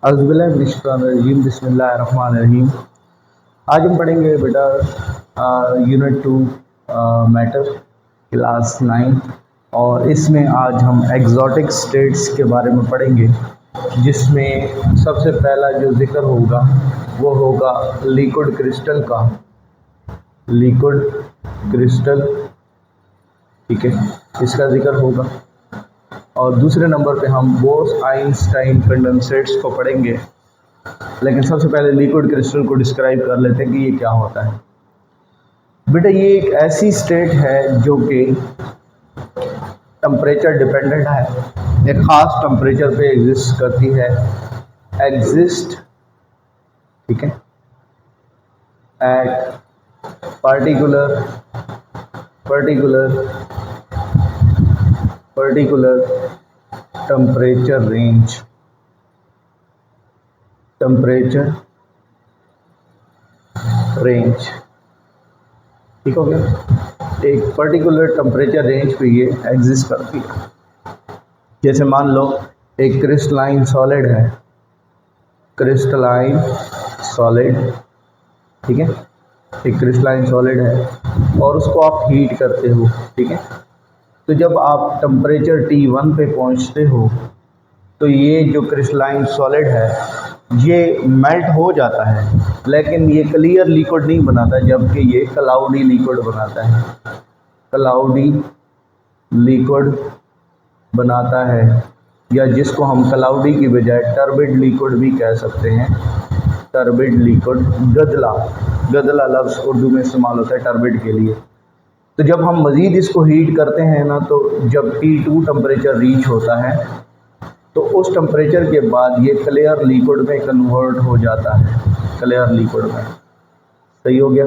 अज़बिल्लाहिमिनश्शैतानिर्रजीम बिस्मिल्लाहिर्रहमानिर्रहीम। आज हम पढ़ेंगे बेटा यूनिट 2 मैटर क्लास 9 और इसमें आज हम एग्जॉटिक स्टेट्स के बारे में पढ़ेंगे, जिसमें सबसे पहला जो ज़िक्र होगा वो होगा लिक्विड क्रिस्टल का। लिक्विड क्रिस्टल, ठीक है, इसका ज़िक्र होगा। और दूसरे नंबर पे हम बोस-आइंस्टाइन कंडेंसेट्स को पढ़ेंगे, लेकिन सबसे पहले लिक्विड क्रिस्टल को डिस्क्राइब कर लेते हैं कि ये क्या होता है। बेटा ये एक ऐसी स्टेट है जो कि टेम्परेचर डिपेंडेंट है, एक ख़ास टेम्परेचर पे एग्जिस्ट करती है। एग्जिस्ट, ठीक है, एट पर्टिकुलर टेम्परेचर रेंज, ठीक हो गया। एक पर्टिकुलर टेम्परेचर रेंज पे ये एग्जिस्ट करती है। जैसे मान लो एक क्रिस्टलाइन सॉलिड है, क्रिस्टलाइन सॉलिड, ठीक है, एक क्रिस्टलाइन सॉलिड है और उसको आप हीट करते हो, ठीक है। तो जब आप टेम्परेचर T1 पे पहुंचते हो तो ये जो क्रिस्टलाइन सॉलिड है ये मेल्ट हो जाता है, लेकिन ये क्लियर लिक्विड नहीं बनाता, जबकि ये क्लाउडी लिक्विड बनाता है। क्लाउडी लिक्विड बनाता है, या जिसको हम क्लाउडी की बजाय टर्बिड लिक्विड भी कह सकते हैं। टर्बिड लिक्विड, गदला लफ्ज़ उर्दू में इस्तेमाल होता है टर्बिड के लिए। तो जब हम मज़ीद इसको हीट करते हैं ना, तो जब T2 टेम्परेचर रीच होता है तो उस टेम्परेचर के बाद ये क्लियर लिक्विड में कन्वर्ट हो जाता है, क्लियर लिक्विड में। सही हो गया।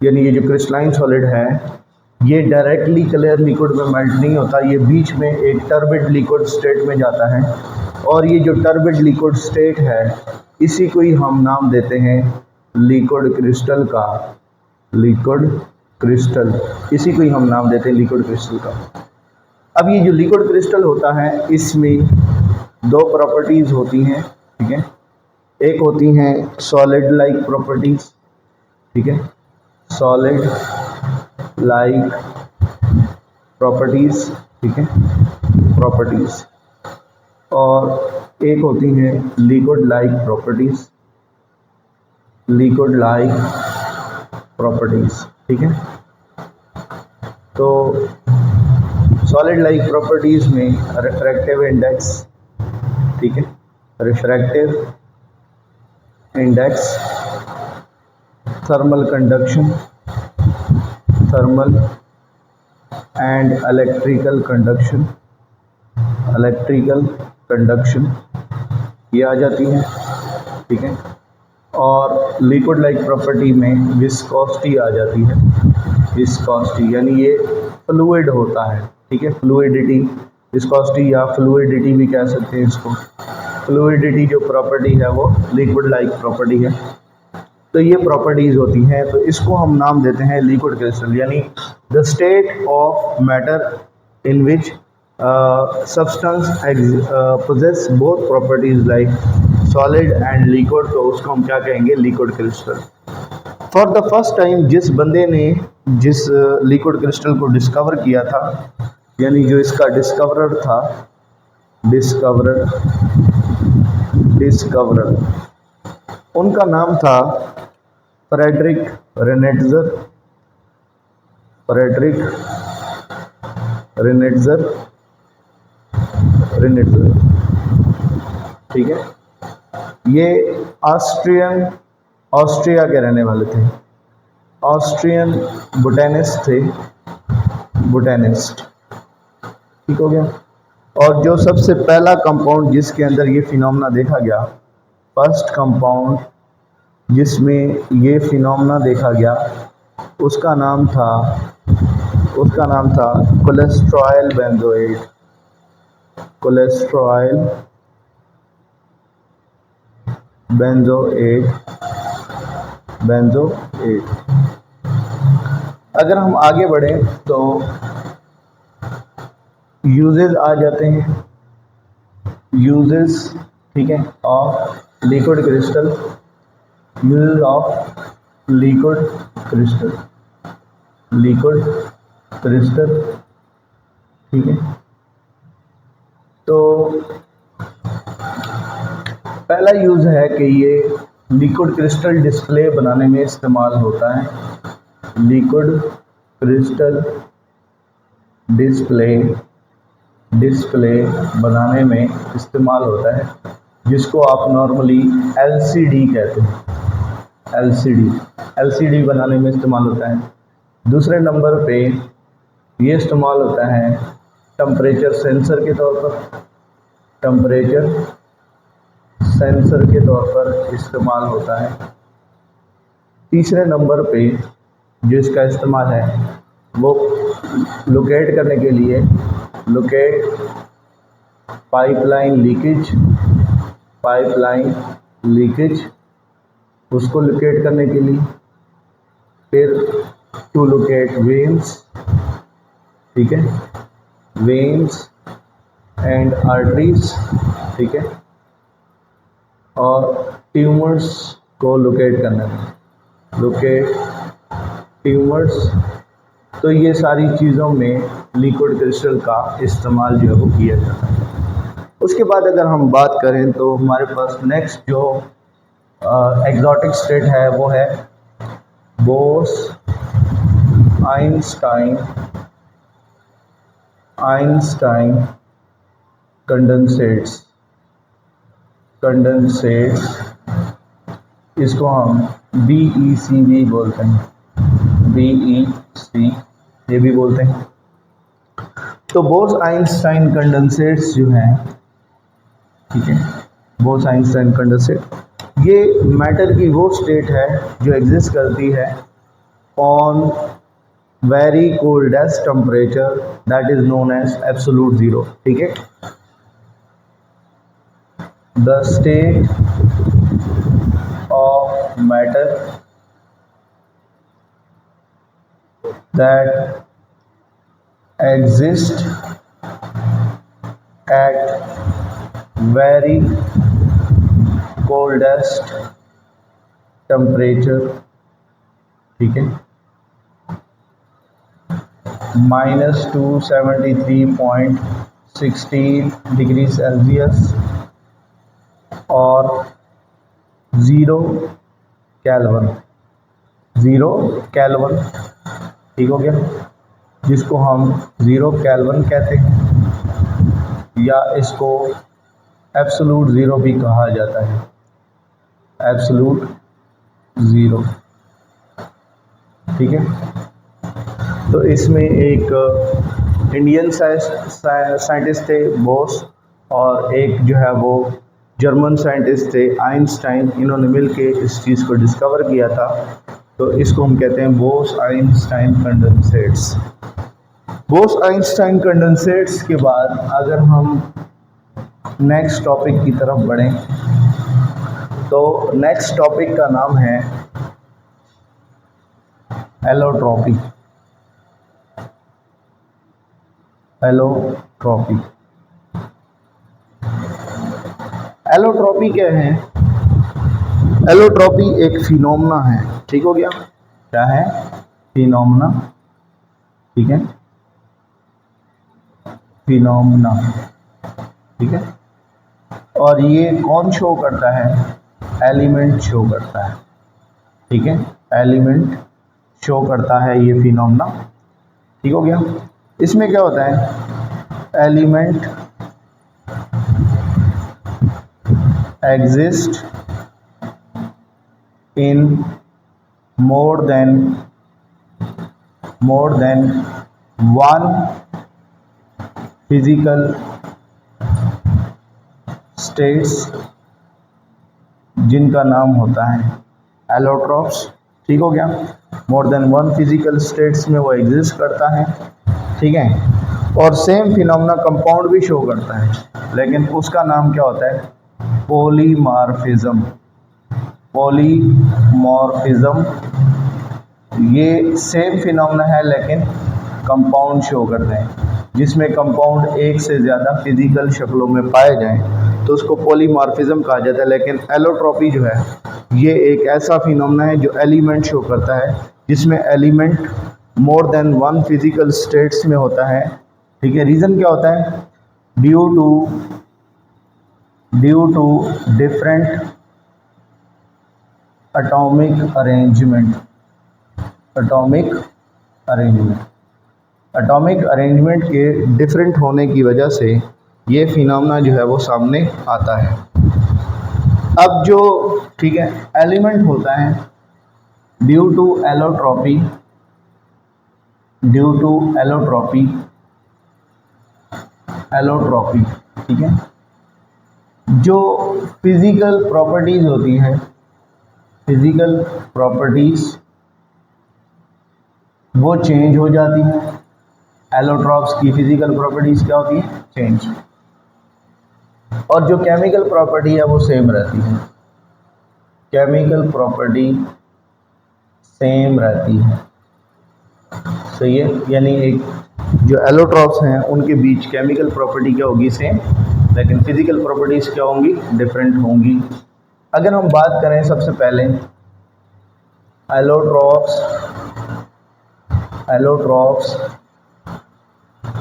यानी ये जो क्रिस्टलाइन सॉलिड है ये डायरेक्टली क्लियर लिक्विड में मेल्ट नहीं होता, ये बीच में एक टर्बिड लिक्विड स्टेट में जाता है। और ये जो टर्बिड लिक्विड स्टेट है इसी को ही हम नाम देते हैं लिक्विड क्रिस्टल का। लिक्विड क्रिस्टल, इसी को ही हम नाम देते हैं लिक्विड क्रिस्टल का। अब ये जो लिक्विड क्रिस्टल होता है इसमें दो प्रॉपर्टीज़ होती हैं, ठीक है। एक होती हैं सॉलिड लाइक प्रॉपर्टीज़, ठीक है, सॉलिड लाइक प्रॉपर्टीज़, ठीक है, प्रॉपर्टीज़। और एक होती हैं liquid like properties, liquid like properties, ठीक है। तो सॉलिड लाइक प्रॉपर्टीज़ में रिफ्रैक्टिव इंडेक्स, ठीक है, refractive index, thermal conduction, thermal and electrical conduction, electrical conduction ये आ जाती हैं, ठीक है। और लिक्विड लाइक प्रॉपर्टी में विस्कोसिटी आ जाती है। विस्कोसिटी यानी ये फ्लूइड होता है, ठीक है, फ्लूइडिटी, विस्कोसिटी या फ्लूइडिटी भी कह सकते हैं इसको। फ्लूइडिटी जो प्रॉपर्टी है वो लिक्विड लाइक प्रॉपर्टी है। तो ये प्रॉपर्टीज़ होती हैं, तो इसको हम नाम देते हैं लिक्विड क्रिस्टल, यानी the state of matter in which substance possess both properties like solid and liquid, तो उसको हम क्या कहेंगे, liquid crystal. For the first time जिस बंदे ने जिस लिक्विड क्रिस्टल को डिस्कवर किया था, यानी जो इसका डिस्कवरर था, डिस्कवरर, उनका नाम था फ्रेडरिक रेनेट्ज़र। फ्रेडरिक रेनेट्ज़र, ठीक है। ये ऑस्ट्रिया के रहने वाले थे, ऑस्ट्रियन बोटेनिस्ट थे, बोटेनिस्ट, ठीक हो गया। और जो सबसे पहला कंपाउंड जिसके अंदर ये फिनोमेना देखा गया, फर्स्ट कंपाउंड जिसमें ये फिनोमेना देखा गया, उसका नाम था कोलेस्ट्रॉयल बेंजोएट। कोलेस्ट्रॉयल बेंजोएट। अगर हम आगे बढ़ें तो यूजेस आ जाते हैं। यूजेस ठीक है, of liquid crystal, use of liquid crystal, liquid crystal, ठीक है। तो पहला यूज है कि ये लिक्विड क्रिस्टल डिस्प्ले बनाने में इस्तेमाल होता है, लिक्विड क्रिस्टल डिस्प्ले बनाने में इस्तेमाल होता है, जिसको आप नॉर्मली एलसीडी कहते हैं, एलसीडी बनाने में इस्तेमाल होता है। दूसरे नंबर पे ये इस्तेमाल होता है टेम्परेचर सेंसर के तौर पर, टेम्परेचर सेंसर के तौर पर इस्तेमाल होता है। तीसरे नंबर पे जो इसका इस्तेमाल है वो लोकेट करने के लिए, लोकेट पाइपलाइन लीकेज उसको लोकेट करने के लिए, फिर टू लोकेट वेन्स, ठीक है, वेन्स एंड आर्टरीज, ठीक है, और ट्यूमर्स को लोकेट करने में, लोकेट ट्यूमर्स। तो ये सारी चीज़ों में लिक्विड क्रिस्टल का इस्तेमाल जो है वो किया जाता है। उसके बाद अगर हम बात करें तो हमारे पास नेक्स्ट जो एग्जॉटिक स्टेट है वो है बोस आइंस्टाइन कंडेंसेट्स, इसको हम BECV बोलते हैं, BEC ये भी बोलते हैं। तो बोस आइंस्टाइन कंडेंसेट्स जो हैं, ठीक है, बोस आइंस्टाइन कंडेंसेट ये मैटर की वो स्टेट है जो एग्जिस्ट करती है on very coldest temperature that is known as absolute zero, ठीक है। The state of matter that exist at very coldest temperature, ठीक है, -273.16 डिग्री सेल्सियस और 0 केल्विन, ठीक हो गया, जिसको हम 0 केल्विन कहते हैं, या इसको एब्सोल्यूट ज़ीरो भी कहा जाता है, एब्सोल्यूट ज़ीरो, ठीक है। तो इसमें एक इंडियन साइंटिस्ट थे बोस, और एक जो है वो जर्मन साइंटिस्ट थे आइंस्टाइन, इन्होंने मिलके इस चीज़ को डिस्कवर किया था। तो इसको हम कहते हैं बोस आइंस्टाइन कंडेंसेट्स। बोस आइंस्टाइन कंडेंसेट्स के बाद अगर हम नेक्स्ट टॉपिक की तरफ बढ़ें तो नेक्स्ट टॉपिक का नाम है एलोट्रॉपी। एलोट्रॉपी क्या है? एलोट्रॉपी एक फिनोमेना है, ठीक हो गया, क्या है? फिनोमेना, ठीक है, फिनोमेना, ठीक है। और ये कौन शो करता है? एलिमेंट शो करता है, ठीक है, एलिमेंट शो करता है ये फिनोमेना, ठीक हो गया। इसमें क्या होता है? Element exist in more than one physical states जिनका नाम होता है एलोट्रॉप्स, ठीक हो गया। मोर देन वन फिजिकल स्टेट्स में वो एग्जिस्ट करता है, ठीक है। और सेम फिनोमेना कंपाउंड भी शो करता है, लेकिन उसका नाम क्या होता है? पॉलीमॉर्फिज्म। ये सेम फिनोमेना है लेकिन कंपाउंड शो करते हैं, जिसमें कंपाउंड एक से ज़्यादा फिजिकल शक्लों में पाए जाएं, तो उसको पॉलीमॉर्फिज्म कहा जाता है। लेकिन एलोट्रॉपी जो है ये एक ऐसा फिनोमेना है जो एलिमेंट शो करता है, जिसमें element more than one physical states में होता है। ठीक है, रीज़न क्या होता है? Due to different atomic arrangement के डिफरेंट होने की वजह से ये फिनोमेना जो है वो सामने आता है। अब जो ठीक है एलिमेंट होता है ड्यू टू एलोट्रॉपी, ठीक है, जो फिजिकल प्रॉपर्टीज होती हैं, फिजिकल प्रॉपर्टीज वो चेंज हो जाती हैं। एलोट्रॉप्स की फिजिकल प्रॉपर्टीज क्या होती है? चेंज। और जो केमिकल प्रॉपर्टी है वो सेम रहती है, केमिकल प्रॉपर्टी सेम रहती है। सही है, यानी एक जो एलोट्रॉप्स हैं उनके बीच केमिकल प्रॉपर्टी क्या होगी? सेम, लेकिन फिजिकल प्रॉपर्टीज क्या होंगी? डिफरेंट होंगी। अगर हम बात करें सबसे पहले एलोट्रॉप्स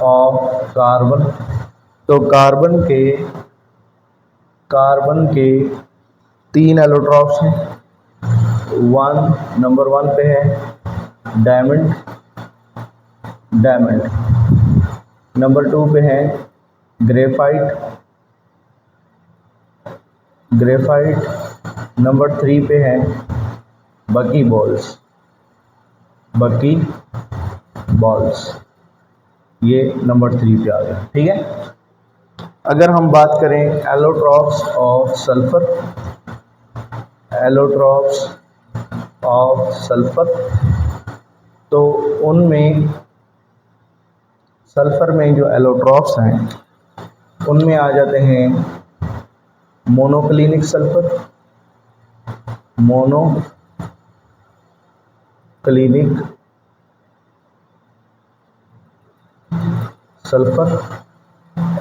ऑफ कार्बन, तो कार्बन के 3 एलोट्रॉप्स हैं। नंबर 1 पे है डायमंड, नंबर 2 पे है ग्रेफाइट, नंबर 3 पे है बकी बॉल्स, ये नंबर 3 पे आ गया। ठीक है, अगर हम बात करें एलोट्रॉप्स ऑफ सल्फर, तो उनमें सल्फर में जो एलोट्रॉप्स हैं उनमें आ जाते हैं मोनोक्लिनिक सल्फर,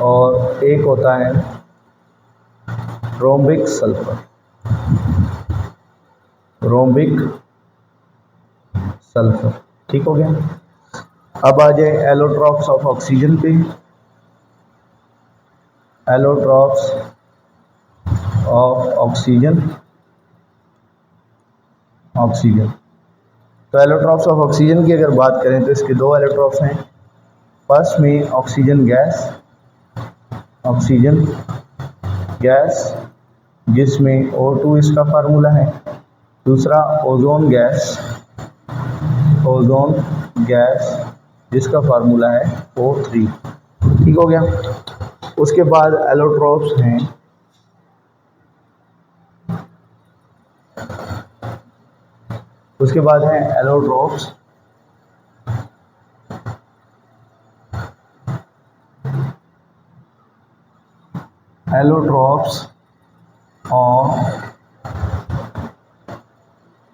और एक होता है रोम्बिक सल्फर। ठीक हो गया। अब आ जाए एलोट्रॉप्स ऑफ ऑक्सीजन पे। एलोट्रॉप्स ऑफ ऑक्सीजन, तो एलोट्रॉप्स ऑफ ऑक्सीजन की अगर बात करें तो इसके 2 एलोट्रॉप्स हैं। फर्स्ट में ऑक्सीजन गैस जिसमें O2 इसका फार्मूला है। दूसरा ओजोन गैस जिसका फार्मूला है O3। ठीक हो गया। उसके बाद एलोट्रॉप्स हैं एलोट्रॉप्स ऑफ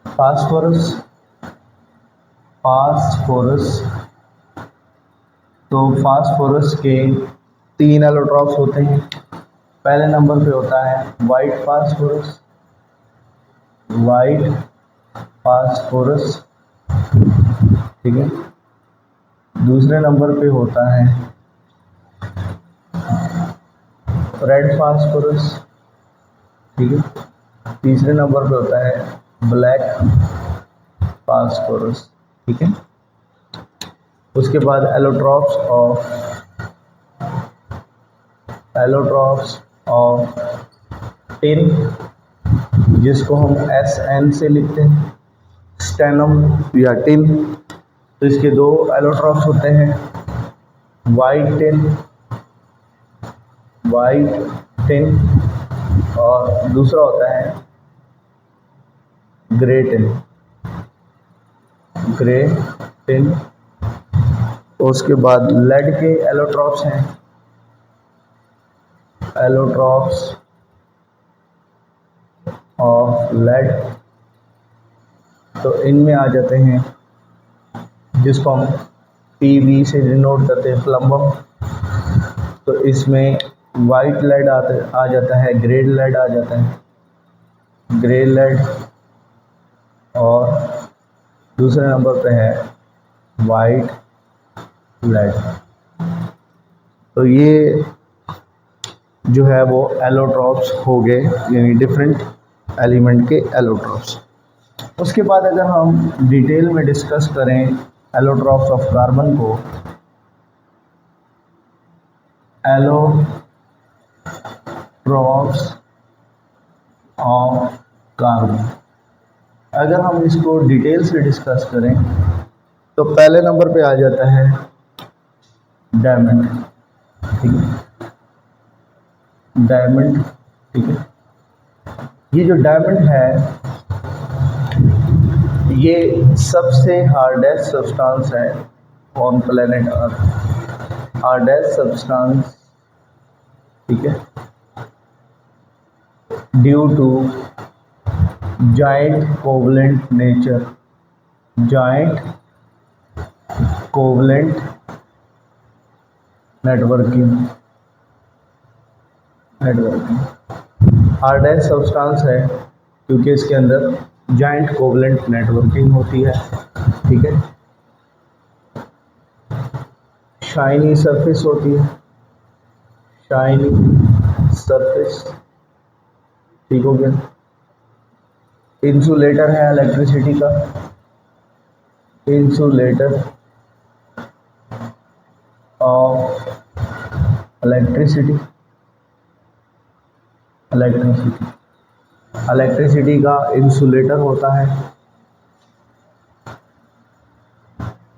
फास्फोरस, तो फास्फोरस के 3 एलोट्रॉप्स होते हैं। पहले नंबर पे होता है वाइट फास्फोरस, ठीक है। दूसरे नंबर पे होता है रेड फास्फोरस, ठीक है। तीसरे नंबर पे होता है ब्लैक फास्फोरस, ठीक है। उसके बाद एलोट्रॉप्स ऑफ टिन, जिसको हम SN से लिखते हैं, स्टेनम या टिन। तो इसके 2 एलोट्रॉप्स होते हैं, वाइट टिन और दूसरा होता है ग्रे टिन। उसके बाद लेड के एलोट्रॉप्स हैं, एलोट्रॉप्स ऑफ लेड। तो इनमें आ जाते हैं जिसको हम PB से डिनोट करते हैं, प्लम्बम। तो इसमें वाइट लेड आ जाता है, ग्रे लेड आ जाता है, ग्रे लेड, और दूसरे नंबर पे है वाइट लेड। तो ये जो है वो एलोट्रॉप्स हो गए, यानी डिफरेंट एलिमेंट के एलोट्रॉप्स। उसके बाद अगर हम डिटेल में डिस्कस करें एलोट्रॉप्स ऑफ कार्बन को, एलोट्रॉप्स ऑफ कार्बन, अगर हम इसको डिटेल से डिस्कस करें तो पहले नंबर पे आ जाता है डायमंड, ठीक है, डायमंड, ठीक है। ये जो डायमंड है ये सबसे हार्डेस्ट सब्सटेंस है on planet Earth, hardest substance, ठीक है, due to joint covalent nature, joint covalent networking, hardest substance है क्योंकि इसके अंदर जॉइंट कोवलेंट नेटवर्किंग होती है, ठीक है। शाइनी सरफेस होती है, शाइनी सरफेस, ठीक हो गया। इंसुलेटर है इलेक्ट्रिसिटी का, इंसुलेटर ऑफ इलेक्ट्रिसिटी, इलेक्ट्रिसिटी का इंसुलेटर होता है,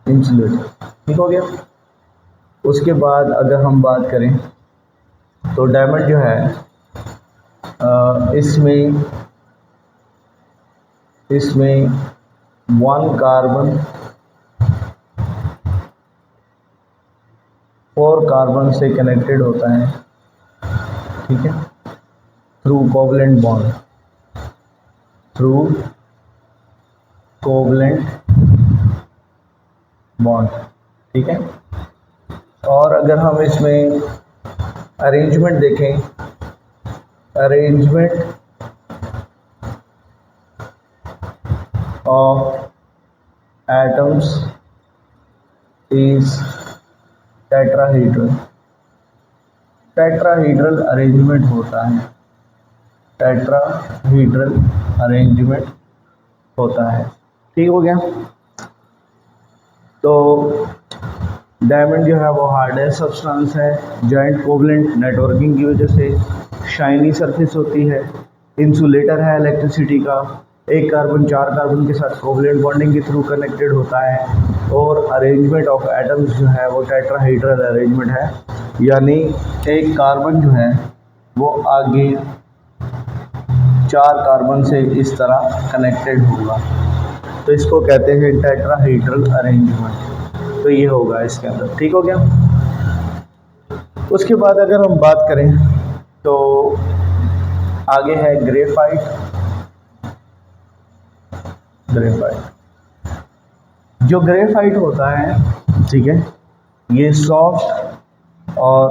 इंसुलेटर, ठीक हो गया। उसके बाद अगर हम बात करें तो डायमंड जो है इसमें 1 कार्बन 4 कार्बन से कनेक्टेड होता है, ठीक है, through covalent bond, through covalent bond, ठीक है। और अगर हम इसमें अरेंजमेंट देखें, arrangement of atoms is tetrahedral, tetrahedral arrangement होता है, टेट्राहेड्रल अरेंजमेंट होता है, ठीक हो गया। तो डायमंड जो है वो हार्डेस्ट सब्सटेंस है, जॉइंट कोवलेंट नेटवर्किंग की वजह से, शाइनी सरफेस होती है, इंसुलेटर है इलेक्ट्रिसिटी का, 1 कार्बन 4 कार्बन के साथ कोवलेंट बॉन्डिंग के थ्रू कनेक्टेड होता है, और अरेंजमेंट ऑफ एटम्स जो है वो टेट्राहेड्रल अरेंजमेंट है, यानी 1 कार्बन जो है वो आगे 4 कार्बन से इस तरह कनेक्टेड होगा, तो इसको कहते हैं टेट्राहेड्रल अरेंजमेंट। तो ये होगा इसके अंदर, ठीक हो गया। उसके बाद अगर हम बात करें तो आगे है ग्रेफाइट, ग्रेफाइट, जो ग्रेफाइट होता है, ठीक है, ये सॉफ्ट और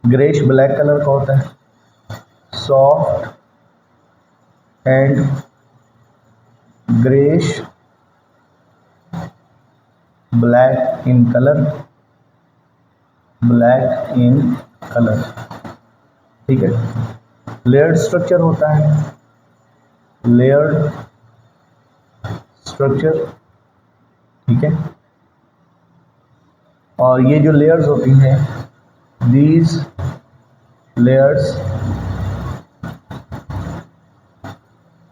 ग्रेश ब्लैक कलर का होता है, soft and greyish black in colour, black in colour, ठीक है। लेयर्ड स्ट्रक्चर होता है, लेयर्ड स्ट्रक्चर, ठीक है। और ये जो लेयर्स होती हैं, these layers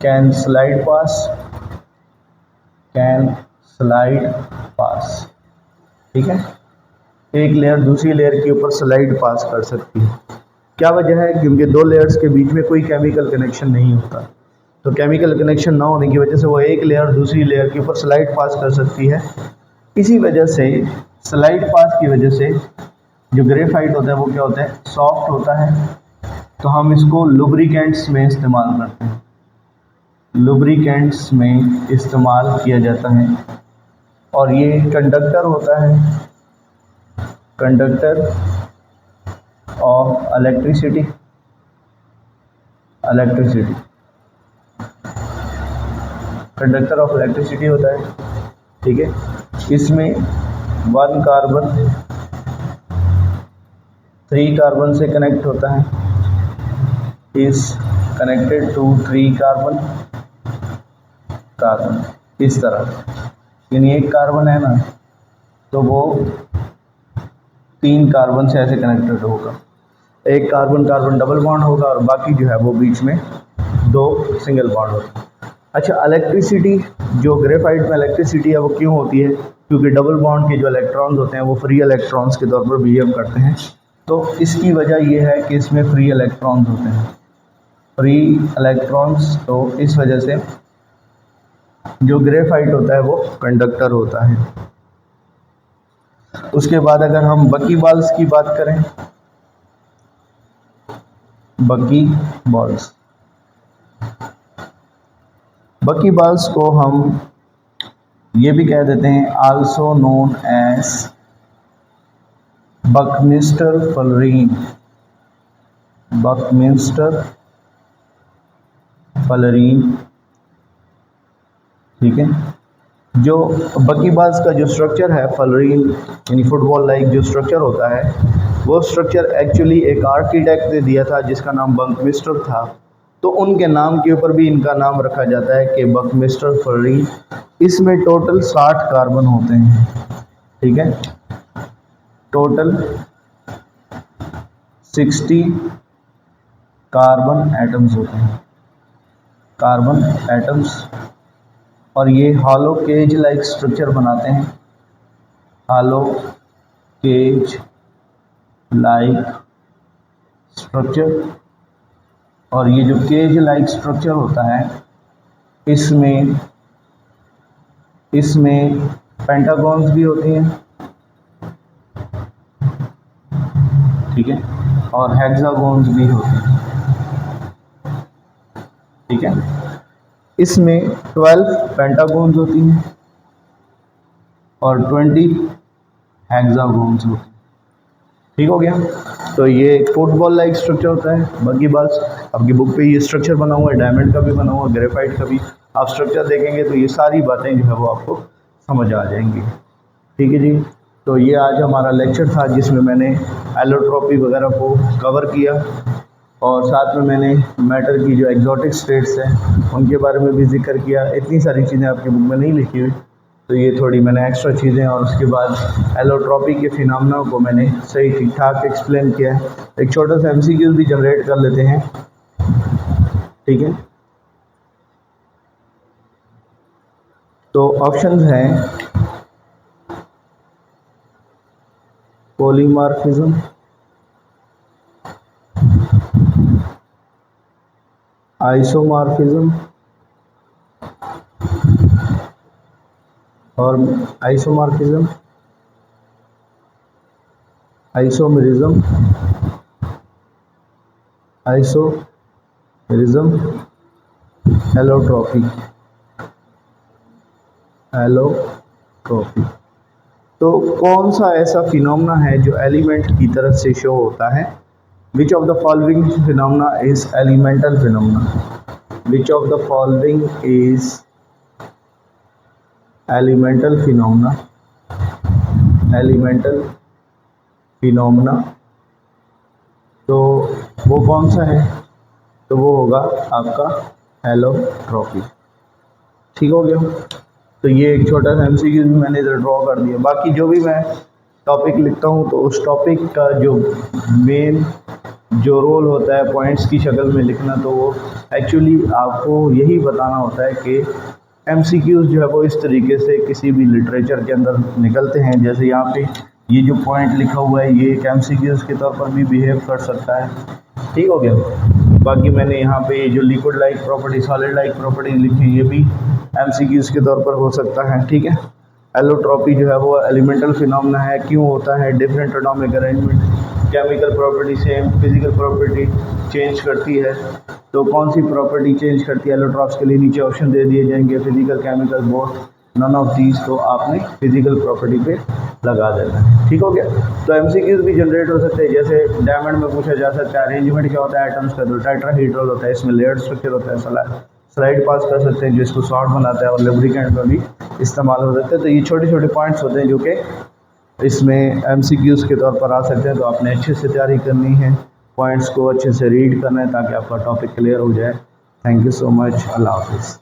can slide past, can slide past, ठीक है। एक लेयर दूसरी लेयर के ऊपर स्लाइड पास कर सकती है। क्या वजह है? क्योंकि 2 लेयर्स के बीच में कोई केमिकल कनेक्शन नहीं होता, तो केमिकल कनेक्शन ना होने की वजह से वो एक लेयर दूसरी लेयर के ऊपर स्लाइड पास कर सकती है। इसी वजह से स्लाइड पास की वजह से जो ग्रेफाइट होता है वो क्या होता है, सॉफ्ट होता है, तो हम इसको लुब्रिकेंट्स में इस्तेमाल करते हैं, लुब्रिकेंट्स में इस्तेमाल किया जाता है। और ये कंडक्टर होता है, conductor of electricity, conductor of electricity होता है, ठीक है। इसमें 1 कार्बन 3 कार्बन से कनेक्ट होता है, इज कनेक्टेड टू 3 कार्बन, इस तरह, यानी 1 कार्बन है ना, तो वो 3 कार्बन से ऐसे कनेक्टेड होगा। 1 कार्बन कार्बन डबल बॉन्ड होगा और बाकी जो है वो बीच में 2 सिंगल बॉन्ड होगा। अच्छा, इलेक्ट्रिसिटी जो ग्रेफाइट में इलेक्ट्रिसिटी है वो क्यों होती है? क्योंकि डबल बॉन्ड के जो इलेक्ट्रॉन्स होते हैं वो फ्री इलेक्ट्रॉन्स के तौर पर बिहेव करते हैं। तो इसकी वजह ये है कि इसमें फ्री इलेक्ट्रॉन्स होते हैं, फ्री इलेक्ट्रॉन्स, तो इस वजह से जो ग्रेफाइट होता है वो कंडक्टर होता है। उसके बाद अगर हम बकीबाल्स की बात करें, बकीबाल्स को हम ये भी कह देते हैं, आल्सो नोन एज बकमिंस्टर फलरीन, ठीक है। जो बकीबाल्स का जो स्ट्रक्चर है फलरीन यानी फुटबॉल लाइक जो स्ट्रक्चर होता है, वो स्ट्रक्चर एक्चुअली एक आर्किटेक्ट ने दिया था जिसका नाम बकमिंस्टर था। तो उनके नाम के ऊपर भी इनका नाम रखा जाता है कि बकमिंस्टर फलरीन। इसमें टोटल 60 कार्बन होते हैं, ठीक है, टोटल 60 कार्बन एटम्स होते हैं, कार्बन एटम्स। और ये हॉलो केज लाइक स्ट्रक्चर बनाते हैं, हॉलो केज लाइक स्ट्रक्चर। और ये जो केज लाइक स्ट्रक्चर होता है, इसमें पेंटागॉन्स भी होती हैं, ठीक है, और हेक्सागोन्स भी होते हैं, ठीक है। इसमें 12 पेंटागॉन्स होती हैं और 20 हेक्सागोन्स होते हैं, ठीक हो गया। तो ये फुटबॉल लाइक स्ट्रक्चर होता है बकीबाल्स। आपकी बुक पे ये स्ट्रक्चर बना हुआ है, डायमंड का भी बना हुआ है, ग्रेफाइट का भी। आप स्ट्रक्चर देखेंगे तो ये सारी बातें जो है वो आपको समझ आ जाएंगी, ठीक है जी। तो ये आज हमारा लेक्चर था जिसमें मैंने एलोट्रॉपी वगैरह को कवर किया और साथ में मैंने मैटर की जो एग्जॉटिक स्टेट्स हैं उनके बारे में भी जिक्र किया। इतनी सारी चीज़ें आपकी बुक में नहीं लिखी हुई, तो ये थोड़ी मैंने एक्स्ट्रा चीज़ें, और उसके बाद एलोट्रॉपी के फिनोमेना को मैंने सही ठीक ठाक एक्सप्लेन किया है। एक छोटा सा एमसीक्यू भी जनरेट कर लेते हैं, ठीक है। तो ऑप्शंस हैं पॉलीमॉर्फिज्म, आइसोमॉर्फिज्म और आइसोमॉर्फिज्म, आइसोमेरिज्म, एलोट्रॉपी। तो कौन सा ऐसा फिनोमेना है जो एलिमेंट की तरफ से शो होता है? Which of the following phenomena is elemental phenomena? Which of the following is elemental phenomena? तो वो कौन सा है? तो वो होगा आपका एलोट्रॉपी, ठीक हो गया। तो ये एक छोटा सा एमसीक्यू भी मैंने इधर ड्रॉ कर दिया। बाकी जो भी मैं टॉपिक लिखता हूँ तो उस टॉपिक का जो मेन जो रोल होता है पॉइंट्स की शक्ल में लिखना, तो वो एक्चुअली आपको यही बताना होता है कि एमसीक्यूज़ जो है वो इस तरीके से किसी भी लिटरेचर के अंदर निकलते हैं। जैसे यहाँ पे ये जो पॉइंट लिखा हुआ है ये एक एमसीक्यूज़ के तौर पर भी बिहेव कर सकता है, ठीक हो गया। बाकी मैंने यहाँ पे जो liquid like property, solid like property लिखी, ये भी एमसीक्यूज़ के तौर पर हो सकता है, ठीक है। एलोट्रॉपी जो है वो एलिमेंटल फिनोमेना है, क्यों होता है? Different atomic arrangement, chemical property same, physical property change करती है। तो कौन सी प्रॉपर्टी चेंज करती है एलोट्रॉप्स के लिए? नीचे ऑप्शन दे दिए जाएंगे, physical, chemical, both. None of these को आपने फिजिकल प्रॉपर्टी पे लगा देना है। ठीक हो गया। तो एमसीक्यूज भी जनरेट हो सकते हैं, जैसे डायमंड में पूछा जा सकता है अरेंजमेंट क्या होता है एटम्स का, तो टेट्राहेड्रल होता है, इसमें लेयर्ड स्ट्रक्चर होता है। स्लाइड पास कर सकते हैं जिसको सॉर्ट बनाता है और लुब्रिकेंट में भी इस्तेमाल हो सकते हैं। तो ये छोटे छोटे पॉइंट्स होते हैं जो कि इसमें एमसीक्यूज के तौर पर आ सकते हैं। तो आपने अच्छे से तैयारी करनी है, पॉइंट्स को अच्छे से रीड करना है ताकि आपका टॉपिक क्लियर हो जाए। Thank you so much. Allah हाफिज़।